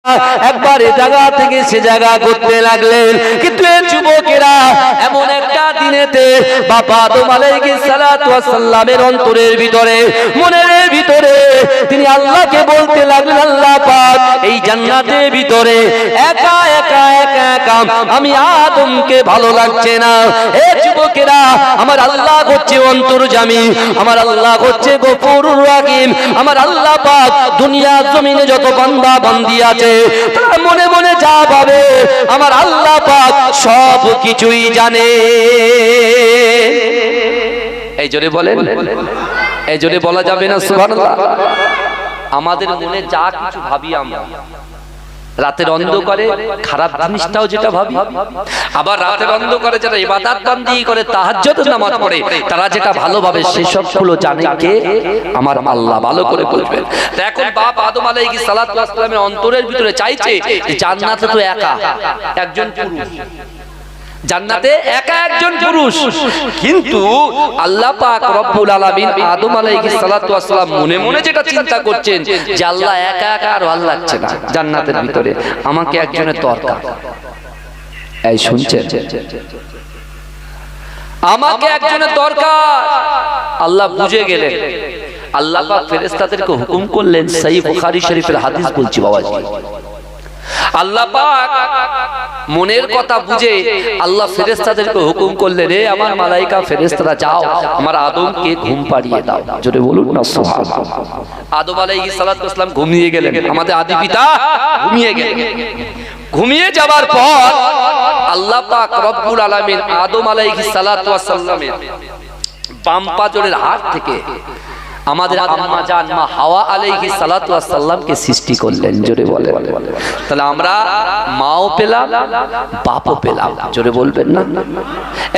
একবার এ জায়গা থেকে সে জায়গা করতে লাগলেন। কিন্তু এই যুবকেরা এমন একটা দিনেতে বাবা আদম আলাইহিস সালাতু ওয়াস সালামের অন্তরের ভিতরে, মনের ভিতরে তিনি আল্লাহকে বলতে লাগলেন, আল্লাহ পাক এই জান্নাতের ভিতরে একা একা একা একা আমি আদমকে ভালো লাগছে না। এ যুবকেরা, আমার আল্লাহ হচ্ছে অন্তর্যামী, আমার আল্লাহ হচ্ছে গফুরুর রহিম, আমার আল্লাহ পাক দুনিয়া জমিনে যত বান্দা বান্দি আছে তারা মনে মনে যা ভাবে আমার আল্লাহ পাক সব কিছুই জানে। এই জোরে বলেন, এই জোরে বলা যাবে না সুবহানাল্লাহ? আমাদের মনে যা কিছু ভাবি আমরা, রাতের অন্ধকারে খারাপ জিনিসটাও যেটা ভাবি, আবার রাতের অন্ধকারে যারা ইবাদত বান্দি করে তাহাজ্জুদের নামাজ পড়ে তারা যেটা ভালোভাবে সেসব গুলো জানে কে? আমার আল্লাহ ভালো করে বুঝবেন। তো এখন বাপ আদম আলাইহিস সালাতু ওয়াস সালামের অন্তরের ভিতরে চাইছে যে জান্নাতে তো একা একজন পুরুষ, জান্নাতে একা একজন পুরুষ, কিন্তু আল্লাহ পাক রব্বুল আলামিন আদম আলাইহিস সালাতু ওয়াস সালাম মনে মনে যেটা চিন্তা করছেন যে আল্লাহ একা একা আর ভালো লাগছে না জান্নাতের ভিতরে, আমাকে একজনের দরকার। এই শুনছেন, আমাকে একজনের দরকার। আল্লাহ বুঝে গেলেন। আল্লাহ পাক ফেরেশতাদেরকে হুকুম করলেন, সহিহ বুখারী শরীফের হাদিস বলছি বাবাজি, আল্লাহ পাক মনের কথা বুঝে আল্লাহ ফেরেশতাদেরকে হুকুম করলেন, রে আমার মালাইকা ফেরেশতারা যাও আমার আদমকে ঘুম পাড়িয়ে দাও। জোরে বলুন না সুবহানাল্লাহ। আদম আলাইহিস সালাতু ওয়াস সালাম ঘুমিয়ে গেলেন, আমাদের আদি পিতা ঘুমিয়ে গেলেন। ঘুমিয়ে যাওয়ার পর আল্লাহ পাক রব্বুল আলামিন আদম আলাইহিস সালাতু ওয়াস সালামের বাম পাজরের হাড় থেকে আমাদের আম্মা জান মা হাওয়া আলাইহিস সালাতু ওয়াস সালামকে সৃষ্টি করলেন। জোরে বলে, তাহলে আমরা মাও পেলাম বাপও পেলাম। জোরে বলবেন না?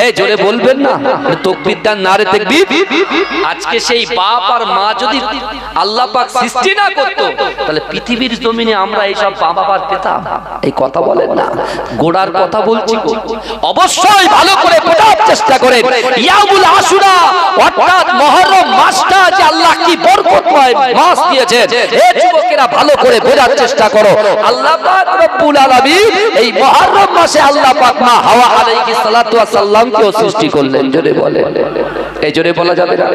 এই জোরে বলবেন না? তাকবীর দেন, নারে তাকবীর। আজকে সেই বাপ আর মা যদি আল্লাহ পাক সৃষ্টি না করত তাহলে পৃথিবীর জমিনে আমরা এই সব বাবা বাবার পেতাম? এই কথা বলেন না, গোড়ার কথা বলছি। অবশ্যই ভালো করে বোঝার চেষ্টা করেন। ইয়াউমুল আশুরা অর্থাৎ মুহররম মাসটা যে আল্লাহ কি বরকতময় মাস দিয়েছে, এই যুবকেরা ভালো করে বোঝার চেষ্টা করো। আল্লাহ পাক রব্বুল আলামিন এই মুহররম মাসে আল্লাহ পাক মা হাওয়া আলাইহিস সালাতু ওয়াস সালামকেও সৃষ্টি করলেন। জোরে বলে, এই জোরে বলা যাবে না?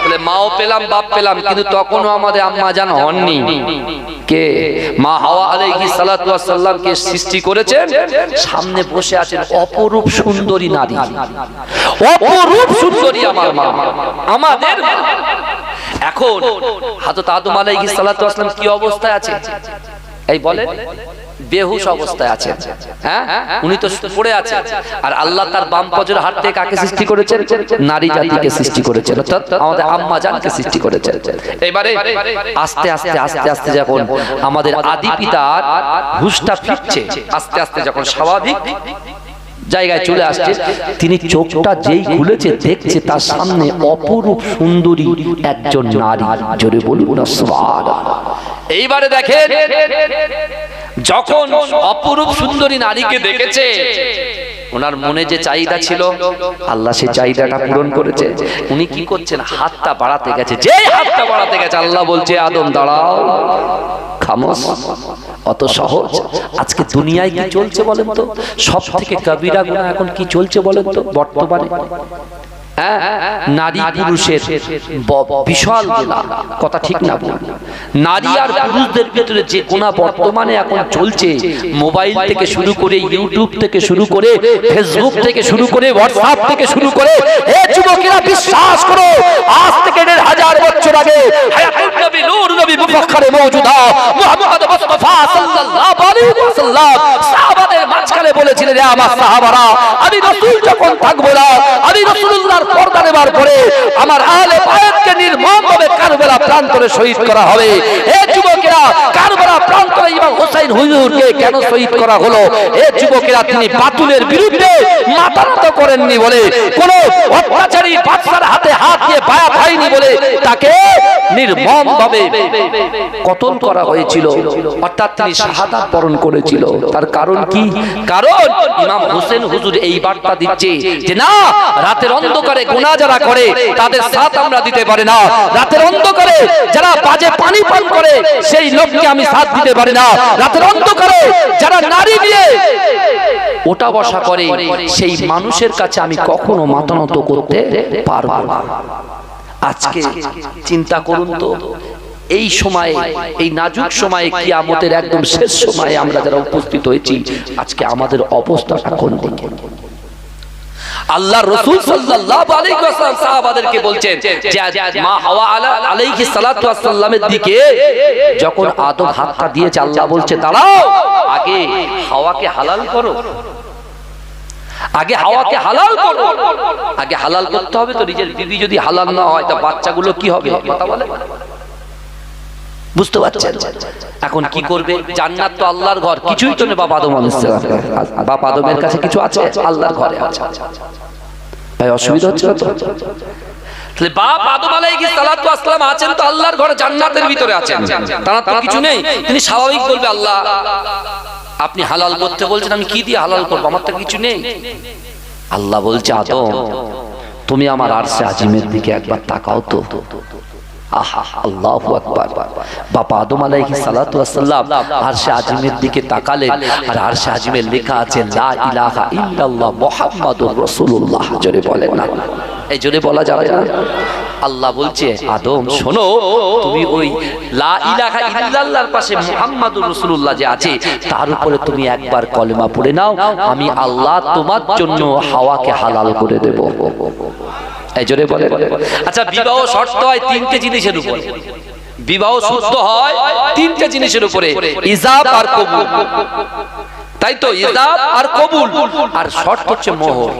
তাহলে মাও পেলাম বাপ পেলাম, কিন্তু তখনও আমাদের আম্মা জান হননি। কে? মা হাওয়া আলাইহিস সালাতু ওয়াস সালামকে সৃষ্টি করেছেন, সামনে বসে আছেন অপরূপ সুন্দরী নারী, অপরূপ সুন্দরী আমার মা, আমাদের। এখন হযরত আদম আলাইহিস সালাতু ওয়াস সালাম কি অবস্থায় আছে? এই বলেন, বেহুশ অবস্থায় আছেন। হ্যাঁ, উনি তো পড়ে আছেন। আর আল্লাহ তার বাম পাজরের হাড় থেকে কাকে সৃষ্টি করেছেন? নারী জাতিকে সৃষ্টি করেছেন, অর্থাৎ আমাদের আম্মা জানকে সৃষ্টি করেছেন। এবারে আস্তে আস্তে আস্তে আস্তে যখন আমাদের আদি পিতার হুঁশটা ফিরছে, আস্তে আস্তে যখন স্বাভাবিক জায়গায় চলে আসছে, তিনি চোখটা যেই খুলেছে দেখছে তার সামনে অপরূপ সুন্দরী একজন নারী। জোরে বলুন না সুবহানাল্লাহ। এইবারে দেখেন, যখন অপরূপ সুন্দরী নারীকে দেখেছে, ওনার মনে যে চাহিদা ছিল আল্লাহ সেই চাহিদাটা পূরণ করেছে। উনি কি করছেন? হাতটা বাড়াতে গেছে। যে হাতটা বাড়াতে গেছে আল্লাহ বলছে, আদম দাঁড়াও, খামোশ। অত সহজ? আজকে দুনিয়ায় কি চলছে বলেন তো? সব থেকে কবিরা গুনাহ এখন কি চলছে বলেন তো বর্তমানে? নারী পুরুষের বিশাল গুনাহ, কথা ঠিক না? নারী আর পুরুষদের ভিতরে যে গুনাহ বর্তমানে এখন চলছে, মোবাইল থেকে শুরু করে, ইউটিউব থেকে শুরু করে, ফেসবুক থেকে শুরু করে, হোয়াটসঅ্যাপ থেকে শুরু করে, এই যুবকেরা বিশ্বাস করো, আজ থেকে ১৫০০ বছর আগে হায়াতুন নবী নূর নবী মুফাখখারে মওজুদা মুহাম্মদ মুস্তাফা সাল্লাল্লাহু আলাইহি ওয়াসাল্লাম সাহাবাদের মাঝখানে বলেছিলেন, হে আমার সাহাবারা, আমি রাসূল যখন থাকবো না, আমি রাসূলুল্লাহর পর্দা নেবার পরে আমার আহলে বায়াতকে নির্মমভাবে কারবালা প্রান্তরে শহীদ করা হবে। এই যুবকেরা, কারবালা প্রান্তরে ইমাম হোসেন হুজুরকে কেন শহীদ করা হলো? এই যুবকেরা তিনি বাতুলের বিরুদ্ধে মাথা নত করেননি বলে, কোন অত্যাচারী বাদশার হাতে হাত দিয়ে বায়াত হয়নি বলে তাকে নির্মমভাবে কতল করা হয়েছিল, অর্থাৎ তিনি শাহাদাত বরণ করেছিল। তার কারণ কি? কারণ ইমাম হোসেন হুজুর এই বার্তা দিচ্ছে যে না, রাতের অন্ধকারে গুনাহ যারা করে তাদের সাথ আমরা দিতে পারি না, রাতের অন্ধকারে যারা বাজে পানি পান করে সেই লোককে আমি সাথ দিতে পারি না, রাতের রাতের অন্ধকারে যারা নারী দিয়ে ওটা বসা করে সেই মানুষের কাছে আমি কখনো মাথা নত করতে পারবো না। আজকে চিন্তা করুন তো, এই সময়ে, এই নাজুক সময়ে, কিয়ামতের একদম শেষ সময়ে আমরা যারা উপস্থিত হয়েছি, আজকে আমাদের অবস্থাটা কোন দিকে? আল্লাহ রাসূল সাল্লাল্লাহু আলাইহি ওয়াসাল্লাম সাহাবাদেরকে বলছেন যে মা হাওয়া আলাইহিস সালাতু ওয়াস সালামের দিকে যখন আদম হাতটা দিয়েছে, আল্লাহ বলছে দাঁড়াও, আগে হাওয়াকে হালাল করো, আগে হাওয়াকে হালাল করো। আগে হালাল করতে হবে তো, নিজের বিবি যদি হালাল না হয় তা বাচ্চাগুলো কি হবে? কথা বলে, বুঝতে পারছেন? এখন কি করবে? জান্নাত তো আল্লাহর ঘর, কিছুই তো নেই বাপ আদম আলাইহিস সালাম, বাপ আদমের কাছে কিছু আছে? আল্লাহর ঘরে আছে। ভাই অসুবিধা হচ্ছে না তো? তাহলে বাপ আদম আলাইহিস সালাতু ওয়াস সালাম আছেন তো আল্লাহর ঘরে, জান্নাতের ভিতরে আছেন, তারা তো কিছু নেই। তিনি স্বাভাবিক বলবে আল্লাহ আপনি হালাল করতে বলছেন, আমি কি দিয়ে হালাল করবো, আমার তো কিছু নেই। আল্লাহ বলছে আদম তুমি আমার আরশে আজিমের দিকে একবার তাকাও তো। আহা, আল্লাহু আকবার। বাবা আদম আলাইহিস সালাতু ওয়াস সালাম আরশে আজিমের দিকে তাকালেন, আর আরশে আজিমে লেখা আছে লা ইলাহা ইল্লাল্লাহ মুহাম্মাদুর রাসূলুল্লাহ। জোরে বলেন না, এই জোরে বলা যাবে না? আল্লাহ বলছে আদম শোনো, তুমি ওই লা ইলাহা ইল্লাল্লাহর পাশে মুহাম্মাদুর রাসূলুল্লাহ যে আছে তার উপরে তুমি একবার কলেমা পড়ে নাও, আমি আল্লাহ তোমার জন্য হাওয়াকে হালাল করে দেব। এই জোরে বলে। আচ্ছা, বিবাহ শর্ত হয় তিনটে জিনিসের উপর, বিবাহ শুদ্ধ হয় তিনটে জিনিসের উপরে, ইজাব আর কবুল, তাই তো? ইজাব আর কবুল, আর শর্ত হচ্ছে মোহর।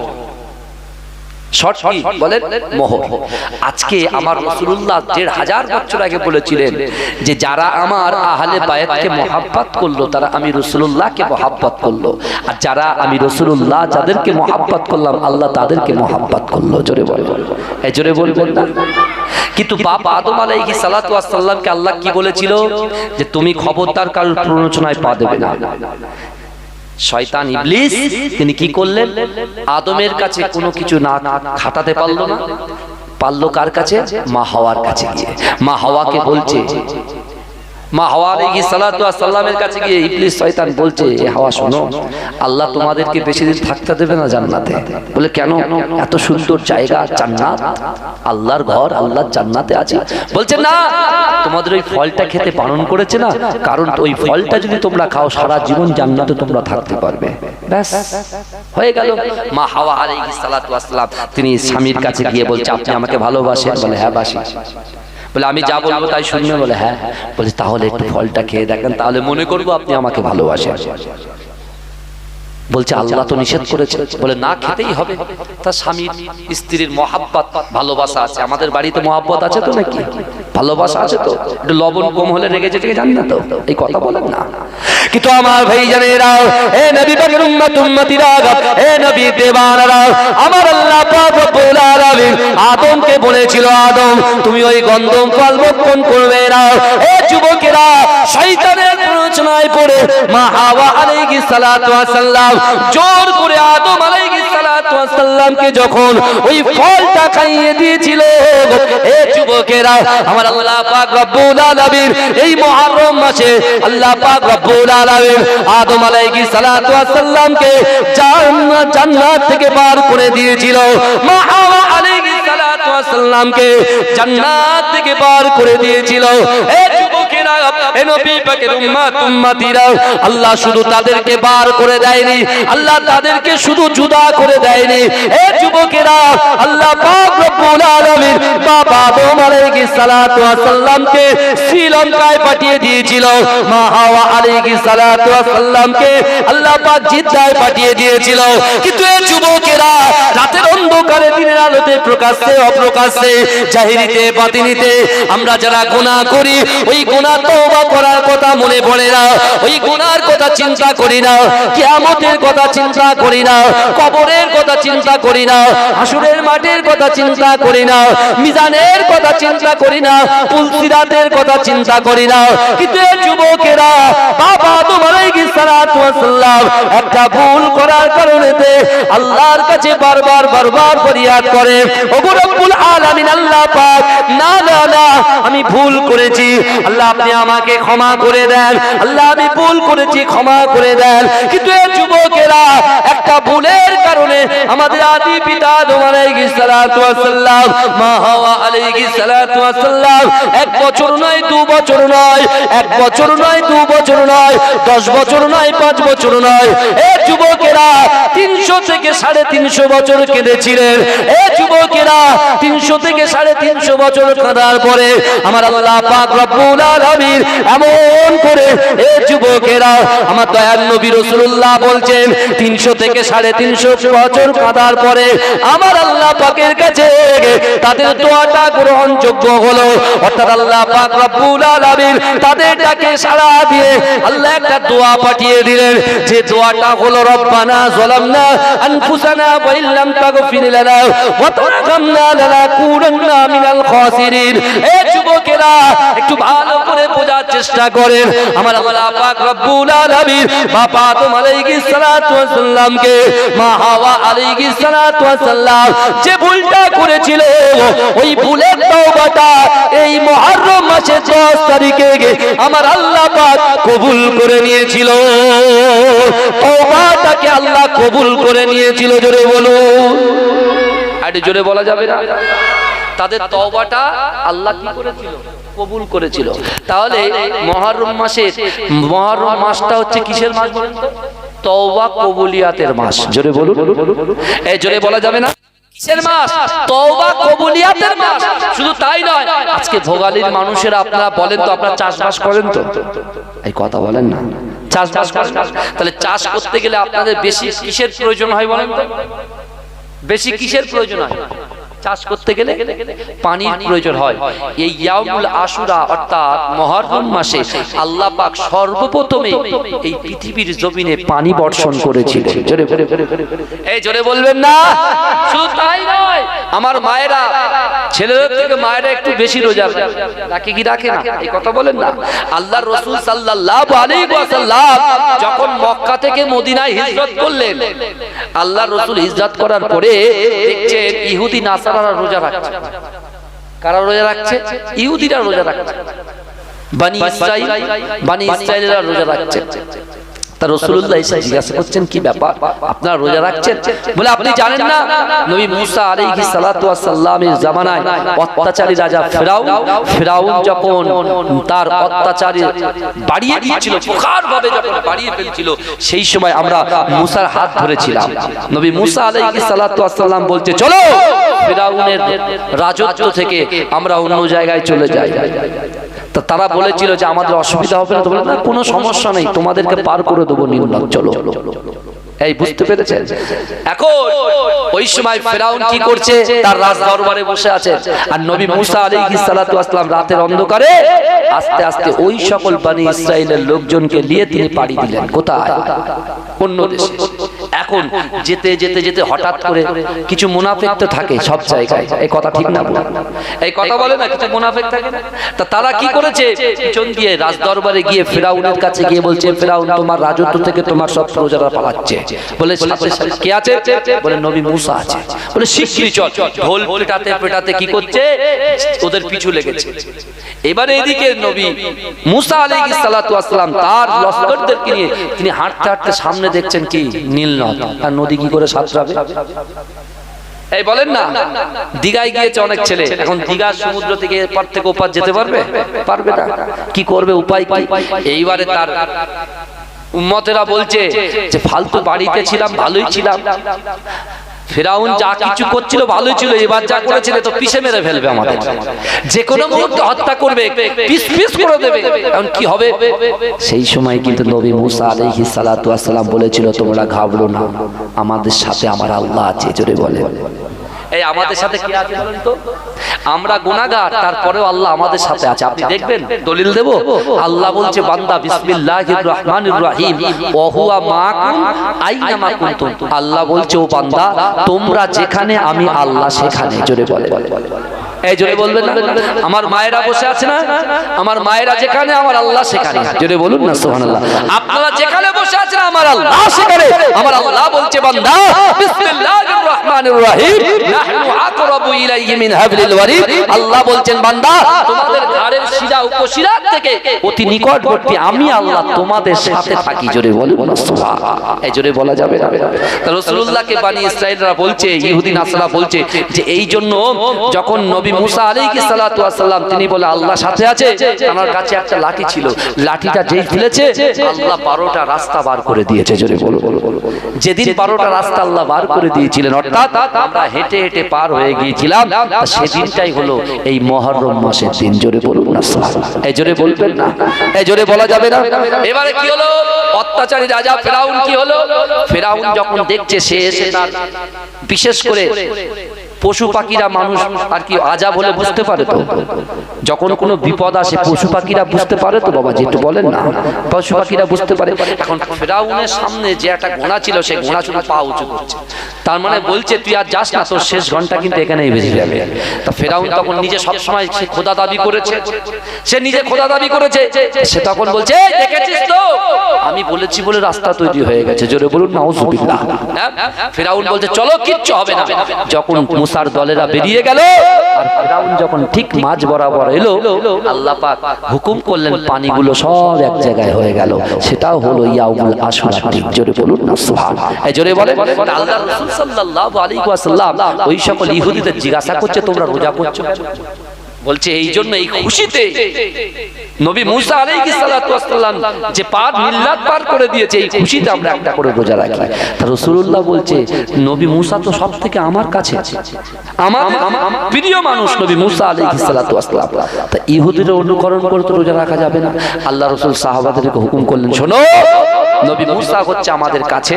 শর্ত কি বলেন? মোহর। আজকে আমার রাসূলুল্লাহ ১৫০০ বছর আগে বলেছিলেন যে যারা আমার আহলে বায়াতকে মহব্বত করলো তারা আমি রাসূলুল্লাহকে মহব্বত করলো, আর যারা আমি রাসূলুল্লাহ যাদেরকে মহব্বত করলাম আল্লাহ তাদেরকে মহব্বত করলো। জোরে বলবেন, এই জোরে বলবেন না? কিন্তু বাপ আদম আলাইহিস সালাতু ওয়াস সালামকে আল্লাহ কি বলেছিল যে তুমি খবরদার কারোর প্ররোচনায় পা দেবে না। শয়তান ইবলিস তিনি কি করলেন? আদমের কাছে কোনো কিছু না খাটাতে পারলো না, পারলো কার কাছে? মা হাওয়ার কাছে গিয়ে। মা হাওয়াকে বলছে, মা হাওয়া আলাইহিস সালাতু ওয়াস সালামের কাছে গিয়ে ইবলিস শয়তান বলছে এ হাওয়া শোনো, আল্লাহ তোমাদেরকে বেশি দিন থাকতে দেবে না জান্নাতে। বলে কেন? এত সুন্দর জায়গা জান্নাত, আল্লাহর ঘর, আল্লাহর জান্নাতে আছে। বলছে না, তোমাদের ওই ফলটা খেতে বারণ করেছে না, কারণ ওই ফলটা যদি তোমরা খাও সারা জীবন জান্নাতে তোমরা থাকতে পারবে। ব্যাস হয়ে গেল। মা হাওয়া আলাইহিস সালাতু ওয়াস সালাম তিনি স্বামীর কাছে গিয়ে বলছে আপনি আমাকে ভালোবাসেন? বলে হ্যাঁ বাসি। বলে আমি যা বলবো তাই শুনবে? বলে হ্যাঁ। বলে তাহলে একটু ফলটা খেয়ে দেখেন, তাহলে মনে করবো আপনি আমাকে ভালোবাসেন। বলছে আল্লাহ তো নিষেধ করেছে। বলে না, খেতেই হবে। তার স্বামীর স্ত্রীর মহাব্বত ভালোবাসা আছে, আমাদের বাড়িতে মহাব্বত আছে তো নাকি? ভালোবাসা আছে তো? একটু লবণ কম হলে রেগে যেতে জানি না তো, এই কথা বলেন না। কিন্তু আমার ভাই জানেরা, হে নবী পাকের উম্মত উম্মতিরা, হে নবী দেওয়ানারা, আমার আল্লাহ পাক রব্বুল আলামিন আদমকে বলেছিল আদম তুমি ওই গন্ধম ফল ভক্ষণ করবে না। হে যুবকেরা, শয়তানের প্ররোচনায় পড়ে মা হাওয়া আলাইহিস সালাতু ওয়াস সালাম জোর করে আদম আলাইহিস সালাতু ওয়াস সালামকে যখন ওই ফলটা খাইয়ে দিয়েছিল, হে যুবকেরা, আমার আল্লাহ পাক রব্বুল আলামিন এই মুহররম মাসে আল্লাহ পাক রব্বুল আলামিন আদম আলাইহিস সালাতু ওয়াস সালামকে জান্নাত থেকে বার করে দিয়েছিল। মা হাওয়া আলাইহিস সালাতু ওয়াস সালামকে জান্নাত থেকে বার করে দিয়েছিল। হে যুবকেরা, হে নবী পাকের উম্মত উম্মতিরা, আল্লাহ শুধু তাদেরকে বার করে দেয়নি, আল্লাহ তাদেরকে শুধু জুদা করে দেয়নি। হে যুবকেরা, আল্লাহ পাক রব্বুল আলামিন বাবা আদম আলাইহিস সালাতু ওয়াস সালামকে শ্রীলঙ্কায় পাঠিয়ে দিয়েছিল। মা হাওয়া আলাইহিস সালাতু ওয়াস সালামকে আল্লাহ পাক জিদ্দায় পাঠিয়ে দিয়েছিল। কিন্তু এই যুবকেরা রাতের অন্ধকারে দিনের আলোতে প্রকাশ্যে অপ্রকাশ্যে জাহিরিতে বাতিনিতে আমরা যারা গুনাহ করি, ওই গুনাহ তওবা করার কথা মনে পড়ে না, ওই গুনার কথা চিন্তা করি না, কিয়ামতের কথা চিন্তা করি না, কবরের কথা চিন্তা করি না, হাসরের মাঠের কথা চিন্তা করি না, মিজানের কথা চিন্তা করি না, পুলসিরাতের কথা চিন্তা করি না। কিন্তু এই যুবকেরা বাবা আদম আলাইহিস সালাম সালাতু ওয়াস সালাম একটা ভুল করার কারণে আল্লাহর কাছে বারবার ফরিয়াদ করে, ওগো রব্বুল আলামিন আল্লাহ পাক, না না না আমি ভুল করেছি আল্লাহ, আপনি আমাকে ক্ষমা করে দেন আল্লাহ, আমি ভুল করেছি ক্ষমা করে দেন। কিন্তু এই যুবকেরা একটা ভুলের কারণে আমাদের আদি পিতা আদম আলাইহিস সালাতু ওয়াস সালাম, মা হাওয়া আলাইহিস সালাতু ওয়াস সালাম 1 বছর নয় 2 বছর নয়, 1 বছর নয় 2 বছর নয়, 10 বছর নয় 5 বছর নয়, এই যুবকেরা 300 থেকে 350 বছর কেঁদেছিলেন। এই যুবকেরা 300 থেকে 350 বছর কাঁদার পরে আমার আল্লাহ পাক রব্বুল আলামিন এমন করে এই যুবকেরা, আমার দয়াল নবী রাসূলুল্লাহ বলছেন 300 থেকে 350 বছর কাঁদার পরে আমার আল্লাহ পাকের কাছে তাদের দোয়াটা গ্রহণযোগ্য হলো। অর্থাৎ আল্লাহ পাক রব্বুল আলামিন তাদের ডাকে সাড়া দিয়ে আল্লাহ একটা দোয়া পাঠিয়ে দিলেন, যে দোয়াটা হলো রব্বানা যালামনা আনফুসানা ওয়া ইল্লাম তাগফির লানা ওয়া তারহামনা লানাকুনান্না মিনাল খাসিরিন। এই যুবকেরা একটু ভালো করে বোঝার চেষ্টা করেন, আমার আল্লাহ পাক রব্বুল আলামিন বাবা আদম আলাইহিস সালাতু ওয়াস সালামকে, মা হাওয়া আলাইহিস সালাতু ওয়াস সালাম যে ভুলটা করেছিল ওই ভুলের তওবাটা এই মুহররম মাসের 10 তারিখে আমার আল্লাহ পাক কবুল করে নিয়েছিল। তওবাটাকে আল্লাহ কবুল করে নিয়েছিল, জোরে বলুন। আর জোরে বলা যাবে না? তাদের তওবাটা আল্লাহ কি করেছিল? কবুল করেছিল। তাহলে মুহররম মাসটা হচ্ছে কিসের মাস বলেন তো? তওবা কবুলিয়াতের মাস, জোরে বলুন। এই জোরে বলা যাবে না? কিসের মাস? তওবা কবুলিয়াতের মাস। শুধু তাই নয়, আজকে ভোগালীর মানুষেরা আপনারা বলেন তো, আপনারা চাষবাস করেন তো? এই কথা বলেন না, চাষবাস করেন। তাহলে চাষ করতে গেলে আপনাদের বেশি কিসের প্রয়োজন হয় বলেন তো? বেশি কিসের প্রয়োজন হয়? চাষ করতে গেলে পানির প্রয়োজন হয়। এই ইয়াউমুল আশুরা অর্থাৎ মুহররম মাসে আল্লাহ পাক সর্বপ্রথমে এই পৃথিবীর জমিনে পানি বর্ষণ করেছিলেন। জোরে এই জোরে বলবেন না? শুধু তাই নয়, আমার মায়েরা, ছেলেদের থেকে মায়েরা একটু বেশি রোজা রাখে কি রাখে না? এই কথা বলেন না? আল্লাহর রাসূল সাল্লাল্লাহু আলাইহি ওয়াসাল্লাম যখন মক্কা থেকে মদিনায় হিজরত করলেন, আল্লাহর রাসূল হিজরত করার পরে দেখছেন ইহুদি নাসারারা রোজা রাখছে। কারা রোজা রাখছে? ইহুদিরা রোজা রাখছে, বনি ইসরাইলরা রোজা রাখছে। তা রাসূলুল্লাহ এসে জিজ্ঞাসা করছেন, কি ব্যাপার আপনারা রোজা রাখছেন? বলে আপনি জানেন না নবী মুসা আলাইহিস সালাতু ওয়াস সালামের জামানায় অত্যাচারী রাজা ফিরাউন যখন তার অত্যাচারী বাড়িয়ে দিয়েছিল, প্রখরভাবে যখন বাড়িয়ে ফেলছিল, সেই সময় আমরা মুসার হাত ধরেছিলাম। নবী মুসা আলাইহিস সালাতু ওয়াস সালাম বলছে, চলো ফিরাউনের রাজত্ব থেকে আমরা অন্য জায়গায় চলে যাই। তা তারা বলেছিল যে আমাদের অসুবিধা হবে না, তো বলে না কোনো সমস্যা নেই, তোমাদেরকে পার করে দেবো নীলনদ, চলো। এই বুঝতে পেরেছেন? এখন ওই সময় ফিরাউন কি করছে? তার রাজ দরবারে বসে আছে, আর নবী মুসা আলাইহিস সালাতু ওয়াস সালাম রাতের অন্ধকারে আস্তে আস্তে ওই সকল বনি ইসরাইলের লোকজনকে নিয়ে তিনি পাড়ি দিলেন। কোথায়? অন্য দেশে। এখন যেতে যেতে যেতে হঠাৎ করে কিছু মুনাফিক তো থাকে সব জায়গায়, এই কথা ঠিক না? এই কথা বলে না, কিছু মুনাফিক থাকে না? তা তারা কি করেছে? পিছন দিয়ে রাজ দরবারে গিয়ে ফিরাউনের কাছে গিয়ে বলছে, ফিরাউন তোমার রাজত্ব থেকে তোমার সব প্রজারা পালাচ্ছে। বলে কে আছে? বলে নবী মুসা আছে। বলে শিগগিরই চল। ঢোল পেটাতে পেটাতে কি করছে? ওদের পিছু লেগেছে। এবারে এদিকে নবী মুসা আলাইহিস সালাতু ওয়াস সালাম তার লস্করদেরকে নিয়ে তিনি হাঁটতে হাঁটতে সামনে দেখছেন কি নীলনদ, আর নদী কি করে সাঁতরাবে? এই বলেন না, দিঘায় গিয়েছে অনেক ছেলে, এখন দিঘার সমুদ্র থেকে এপার থেকে ওপার যেতে পারবে? পারবে না। কি করবে? উপায় কি? এইবারে তার উম্মতেরা বলছে যে ফালতু বাড়িতে ছিলাম, ভালোই ছিলাম, ফিরাউন যা কিছু করছিল ভালোই ছিল, এবার যা করেছিল তো পিষে মেরে ফেলবে, আমাদের যে কোনো মুহূর্তে হত্যা করবে, পিস পিস করে দেবে। এখন কি হবে? সেই সময় কিন্তু নবী মুসা আলাইহিস সালাতু ওয়াস সালাম বলেছিল, তোমরা ঘাবড়ো না, আমাদের সাথে আমার আল্লাহ আছে। জোরে বলে। এই আমাদের সাথে কি আছে বলেন তো? আমরা গুনাহগার, তারপরেও আল্লাহ আমাদের সাথে আছে। আপনি দেখবেন, দলিল দেব, আল্লাহ বলছে বান্দা বিসমিল্লাহির রহমানির রহিম ওয়া হুয়া মাকুম আইনামা কুনতুম। আল্লাহ বলছে ও বান্দা তোমরা যেখানে আমি আল্লাহ সেখানে। জোরে বলে। এই জোরে বলবেন না? আমার মায়েরা বসে আছে না, আমার মায়েরা যেখানে আমার আল্লাহ সেখানে। জোরে বলুন না সুবহানাল্লাহ। আপনারা যেখানে বসে আছেন আছে না আমার আল্লাহ সেখানে আমার আল্লাহ বলছে বান্দা বিসমিল্লাহির রহমানির রহিম নাহনু আকরাবু ইলাইহি মিন হাবলিল ওয়ারিদ আল্লাহ বলছেন বান্দা তোমাদের ঘাড়ের শিরা উপশিরা থেকে অতি নিকটবর্তী আমি আল্লাহ তোমাদের সাথে থাকি জোরে বলুন সুবহানাল্লাহ এই জোরে বলা যাবে না রাসূলুল্লাহকে বনি ইসরাঈলরা বলছে ইহুদি নাসারা বলছে যে এই জন্য যখন নবী মুসা আলাইহিস সালাতু ওয়াস সালাম তিনি বলে আল্লাহ সাথে আছে আমার কাছে একটা লাঠি ছিল লাঠিটা যেই ফেলেছে আল্লাহ 12টা রাস্তা বার করে দিয়েছে জোরে বলুন যেদিন 12টা রাস্তা আল্লাহ বার করে দিয়েছিলেন অর্থাৎ আমরা হেঁটে হেঁটে পার হয়ে গিয়েছিলাম সেদিনটাই হলো এই মুহররম মাসের দিন জোরে বলুন না সুবহানাল্লাহ এই জোরে বলবেন না এই জোরে বলা যাবে না এবারে কি হলো অত্যাচারী রাজা ফেরাউন কি হলো ফেরাউন যখন দেখছে সে এসে তার বিশেষ করে পশু পাখিরা মানুষ আর কি আজাব হলে বুঝতে পারে তো যখন কোনো বিপদ আসে পশু পাখিরা বুঝতে পারে তো বাবা যেটা বলেন না পশু পাখিরা বুঝতে পারে এখন ফেরাউনের সামনে যে একটা ঘোড়া ছিল সেই ঘোড়া শুধু পা উঁচু করছে তার মানে বলছে তুই আর যাস না তোর শেষ ঘন্টা কিন্তু এখানেই বেজে যাবে তা ফেরাউন তখন নিজে সব সময় সে খোদা দাবি করেছে সে নিজে খোদা দাবি করেছে সে তখন বলছে এই দেখেছিস তো আমি বলেছি বলে রাস্তা তৈরি হয়ে গেছে জোরে বলুন নাউজুবিল্লাহ ফেরাউন বলছে চলো কিচ্ছু হবে না যখন মুসার দলেরা বেরিয়ে গেল আর ফেরাউন যখন ঠিক মাঝ বরাবর এলো আল্লাহ পাক হুকুম করলেন পানিগুলো সব এক জায়গায় হয়ে গেল সেটাও হলো ইয়াউমুল আশুরা জোরে বলুন না সুবহানাল্লাহ এই জোরে বলেন আল্লাহর রাসূল সাল্লাল্লাহু আলাইহি ওয়াসাল্লাম ওই সকল ইহুদিদের জিজ্ঞাসা করছে তোমরা রোজা করছো কেন বলছে এই জন্য এই খুশিতে নবী মুসা আলাইহিস সালাতু ওয়াস সালাম যে পার মিল্লাত পার করে দিয়েছে এই খুশিতে আমরা একটা করে রোজা রাখি তা রাসূলুল্লাহ বলছে নবী মুসা তো সবথেকে আমার কাছে আমার প্রিয় মানুষ নবী মুসা আলাইহিস সালাতু ওয়াস সালাম তা ইহুদিদের অনুকরণ করে তো রোজা রাখা যাবে না আল্লাহ রাসূল সাহাবাদেরকে হুকুম করলেন শোনো নবী মুসা হচ্ছে আমাদের কাছে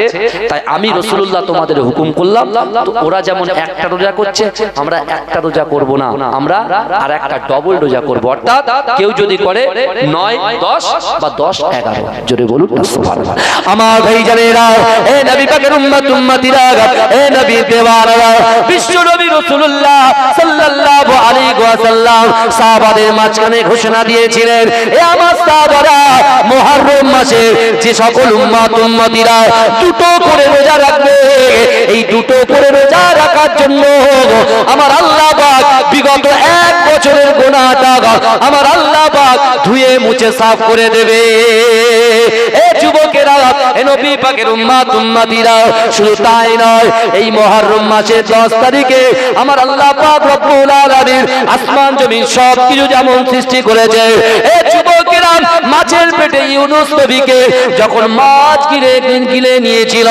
তাই আমি রাসূলুল্লাহ তোমাদের হুকুম করলাম তো ওরা যেমন একটা রোজা করছে আমরা একটা রোজা করব না আমরা আর একটা ডবল রোজা করব অর্থাৎ কেউ যদি করে 9 10 বা 10 11 জোরে বলুন না সুবহানাল্লাহ আমার ভাইজানেরা এ নবী পাকের উম্মতিরা এ নবী দেওয়ারা বিশ্ব নবী রাসূলুল্লাহ সাল্লাল্লাহু আলাইহি ওয়াসাল্লাম সাহাবাদের মাঝখানে ঘোষণা দিয়েছিলেন এ আমার সাহাবারা মুহররম মাসে যে সকল উম্মতিরা দুটো করে রোজা রাখবে এই দুটো করে রোজা রাখার জন্য আমার আল্লাহ পাক বিগত 1 বছরের গুনাহটা আমার আল্লাহ পাক ধুয়ে মুছে সাফ করে দেবে এ যুবকেরা এ নবী পাকের উম্মতিরা শুধু তাই নয় এই মুহররম মাসের 10 তারিখে আমার আল্লাহ পাক রব্বুল আলামিন আসমান জমিন সব কিছু যেমন সৃষ্টি করেছে এ যুবকেরা মাছের পেটে ইউনুস নবীকে যখন মাছ গিলে নিয়েছিল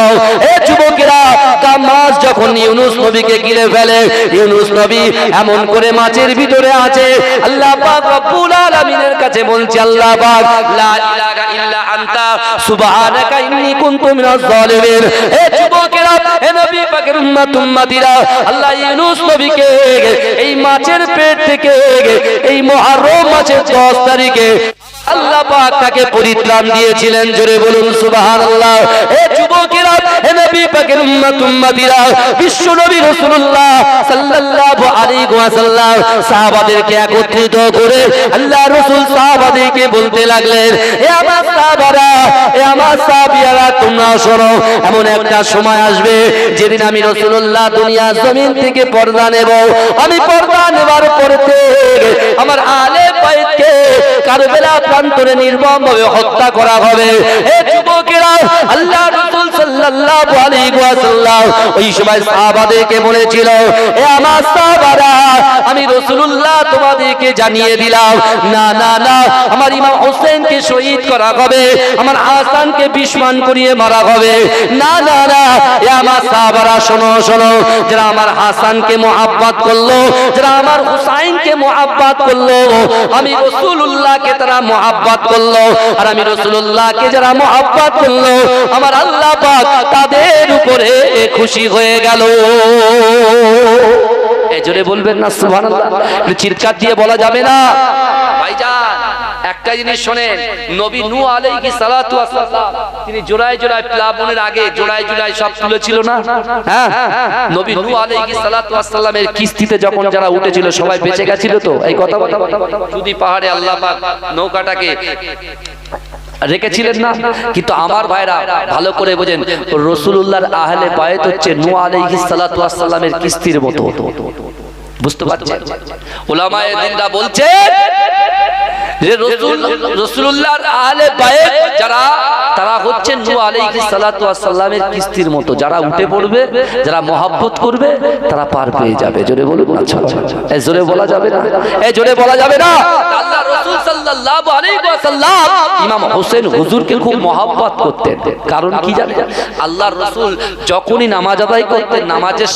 এ যুবকেরা তা মাছ যখন ইউনুস নবীকে গিলে ফেলে ইউনুস নবী এমন করে মাছের ভিতরে আছে আল্লাহ পাক রব্বুল আলামিনের কাছে বলছে আল্লাহ পাক লা ইলাহা ইল্লা আনতা সুবহানাকা ইন্নী কুনতু মিনাজ জালিমিন এ যুবকেরা এ নবী পাকের উম্মতিরা আল্লাহ ইউনুস নবীকে এই মাছের পেট থেকে এই মুহররম মাসের 10 তারিখে আল্লাহ পাক তাকে পরিত্রাণ দিয়েছিলেন জোরে বলুন সুবহানাল্লাহ এ যুবকেরা এ নবী পাকের উম্মতিরা বিশ্ব নবী রাসূলুল্লাহ সাল্লাল্লাহু আলাইহি ওয়াসাল্লাম সাহাবাদেরকে একত্রিত করে আল্লাহ রাসূল সাহাবাদেরকে বলতে লাগলেন এ আমার সাহাবারা এ আমার সাহাবিয়ারা তোমরা শোনো এমন একটা সময় আসবে যেদিন আমি রাসূলুল্লাহ দুনিয়ার জমিন থেকে পর্দা নেব আমি পর্দা নেবার পরেতে আমার আলে বাইতকে কারবালা প্রান্তরে নির্মমভাবে হত্যা করা হবে এ যুবকেরা আল্লাহ রাসূল সাল্লাল্লাহু আলাইহি ওয়াসাল্লাম ওই সময় সাহাবাদেরকে বলেছিল এ আমার সাহাবারা আমি রাসূলুল্লাহ তোমাদেরকে জানিয়ে দিলাম না না না আমার ইমাম হোসেনকে শহীদ করা হবে আমার হাসানকে বিস্মান করিয়ে মারা হবে না না না এ আমার সাহাবারা শোনো শোনো যারা আমার হাসানকে মুহাব্বত করলো যারা আমার হুসাইনকে মুহাব্বত করলো আমি রাসূলুল্লাহকে তারা মুহাব্বত করলো আর আমি রাসূলুল্লাহকে যারা মুহাব্বত করলো আমার আল্লাহ পাক তাদের উপরে খুশি হয়ে গেল এই জোরে বলবেন না সুবহানাল্লাহ চিৎকার দিয়ে বলা যাবে না ভাইজান একটা জিনিস শুনেন নবী নূহ আলাইহিস সালাতু ওয়াস সালাম তিনি জোড়ায় জোড়ায় প্লাবনের আগে জোড়ায় জোড়ায় সব তুলেছিল না হ্যাঁ নবী নূহ আলাইহিস সালাতু ওয়াস সালামের কিস্তিতে যখন যারা উঠেছিল সবাই বেঁচে গেছিল তো এই কথা যদি পাহাড়ে আল্লাহ পাক নৌকাটাকে রেখেছিলেন না? কিন্তু আমার ভাইরা ভালো করে বোঝেন, রাসূলুল্লাহর আহলে বায়ত হচ্ছে নূহ আলাইহিস সালাতু ওয়াস সালামের কিস্তির মতো। বুঝতে পারছেন? উলামায়ে দ্বীনরা বলছে যে রাসূলুল্লাহর আহলে বায়ত যারা, তারা হচ্ছেন নূহ আলাইহিস সালাতু ওয়াস সালামের কিস্তির মতো। যারা উঠে পড়বে, যারা মহব্বত করবে, তারা পার পেয়ে যাবে। জোরে বলুন আচ্ছা। এই জোরে বলা যাবে না, এই জোরে বলা যাবে না। আল্লাহ রাসূল সাল্লাল্লাহু আলাইহি ওয়াসাল্লাম ইমাম হোসেন হুজুরকে খুব মহব্বত করতেন। কারণ কি জানেন? আল্লাহর রাসূল যখনই নামাজ আদায় করতেন, নামাজের